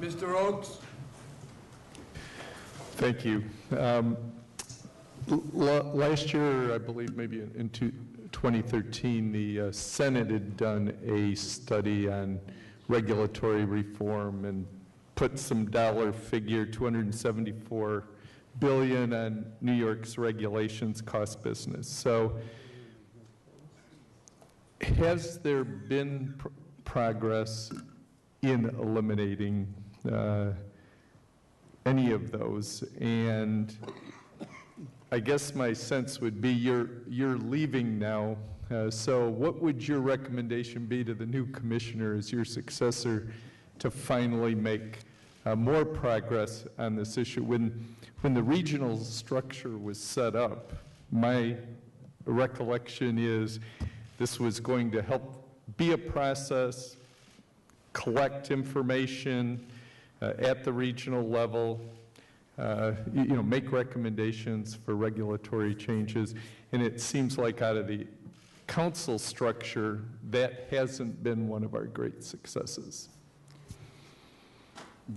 Mr. Oakes? Thank you. Last year, I believe maybe in 2013, the Senate had done a study on regulatory reform and put some dollar figure, $274 billion on New York's regulations cost business. So has there been progress in eliminating any of those? And I guess my sense would be you're leaving now, so what would your recommendation be to the new commissioner as your successor to finally make more progress on this issue? When the regional structure was set up, my recollection is this was going to help be a process, collect information at the regional level, make recommendations for regulatory changes, and it seems like out of the council structure, that hasn't been one of our great successes.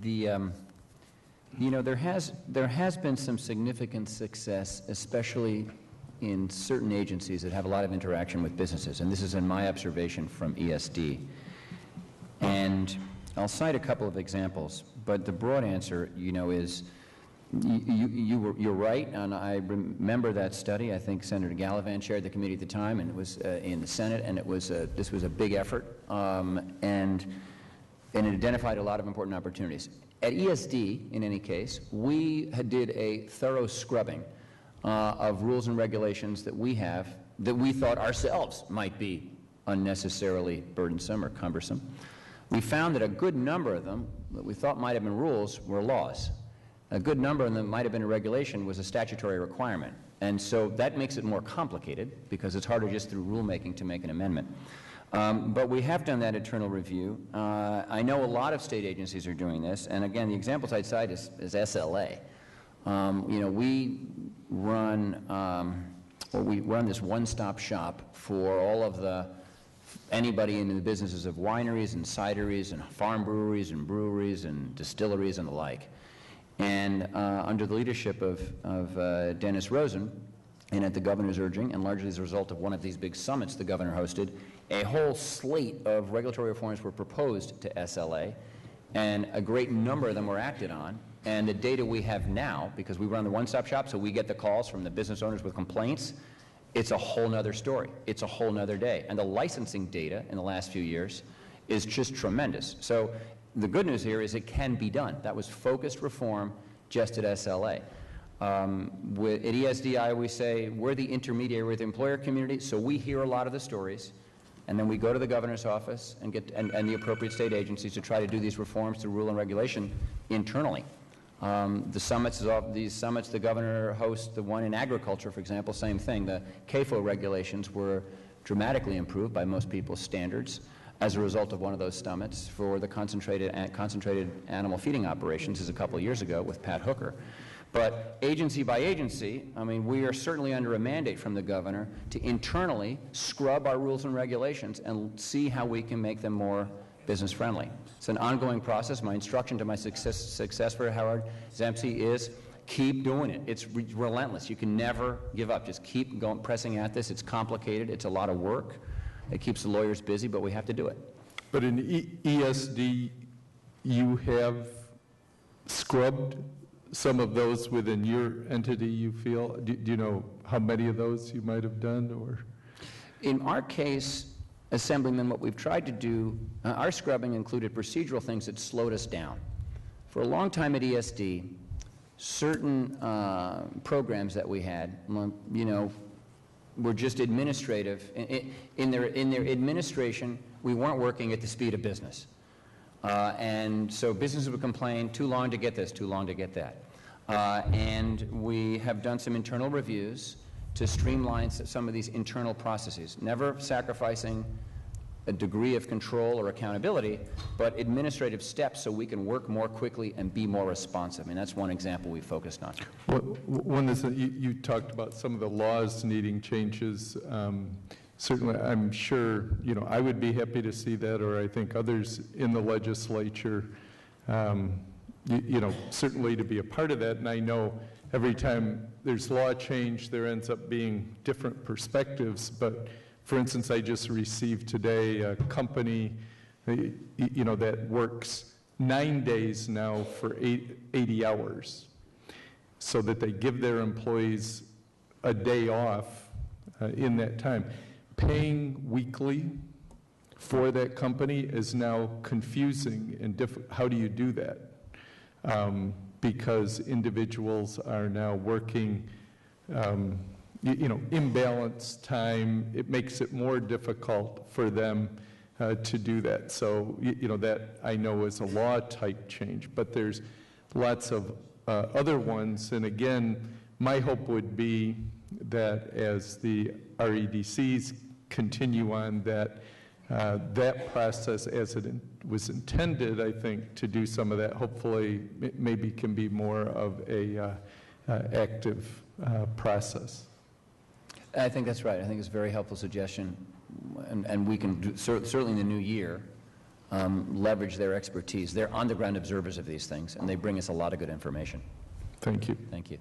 There has been some significant success, especially in certain agencies that have a lot of interaction with businesses, and this is in my observation from ESD. And I'll cite a couple of examples, but the broad answer, is you're right, and I remember that study. I think Senator Gallivan chaired the committee at the time, and it was in the Senate, and this was a big effort, and it identified a lot of important opportunities. At ESD, in any case, we did a thorough scrubbing of rules and regulations that we have that we thought ourselves might be unnecessarily burdensome or cumbersome. We found that a good number of them that we thought might have been rules were laws. A good number of them might have been a regulation was a statutory requirement. And so that makes it more complicated because it's harder just through rulemaking to make an amendment. But we have done that internal review. I know a lot of state agencies are doing this. And again, the examples I'd cite is SLA. We run this one-stop shop for all of anybody in the businesses of wineries and cideries and farm breweries and distilleries and the like. And under the leadership of Dennis Rosen, and at the governor's urging, and largely as a result of one of these big summits the governor hosted, a whole slate of regulatory reforms were proposed to SLA, and a great number of them were acted on. And the data we have now, because we run the one-stop shop, so we get the calls from the business owners with complaints, it's a whole nother story. It's a whole nother day. And the licensing data in the last few years is just tremendous. So the good news here is it can be done. That was focused reform just at SLA. At ESD, I always say we're the intermediary with the employer community, so we hear a lot of the stories, and then we go to the governor's office and and the appropriate state agencies to try to do these reforms through rule and regulation internally. These summits the governor hosts, the one in agriculture, for example, same thing. The CAFO regulations were dramatically improved by most people's standards as a result of one of those summits for the concentrated animal feeding operations a couple of years ago with Pat Hooker. But agency by agency, we are certainly under a mandate from the governor to internally scrub our rules and regulations and see how we can make them more business friendly. It's an ongoing process. My instruction to my successor, Howard Zempsey, is keep doing it. It's relentless. You can never give up. Just keep going, pressing at this. It's complicated. It's a lot of work. It keeps the lawyers busy, but we have to do it. But in ESD, you have scrubbed some of those within your entity, you feel? Do you know how many of those you might have done? Or in our case, Assemblyman, what we've tried to do, our scrubbing included procedural things that slowed us down. For a long time at ESD, certain programs that we had, were just administrative. In their administration, we weren't working at the speed of business. And so businesses would complain, too long to get this, too long to get that. And we have done some internal reviews to streamline some of these internal processes, never sacrificing a degree of control or accountability, but administrative steps so we can work more quickly and be more responsive. That's one example we focused on. Well, one is that you talked about some of the laws needing changes. Certainly, I'm sure, I would be happy to see that, or I think others in the legislature. certainly to be a part of that. And I know every time there's law change, there ends up being different perspectives. But for instance, I just received today a company, that works 9 days now for 80 hours, so that they give their employees a day off in that time. Paying weekly for that company is now confusing and difficult. How do you do that? Because individuals are now working, imbalanced time. It makes it more difficult for them to do that. So, that I know is a law type change, but there's lots of other ones. And again, my hope would be that as the REDCs continue on, that that process as it was intended, I think, to do some of that, hopefully maybe can be more of a active process. I think that's right. I think it's a very helpful suggestion, and we can do, certainly in the new year, leverage their expertise. They're on-the-ground observers of these things, and they bring us a lot of good information. Thank you. Thank you.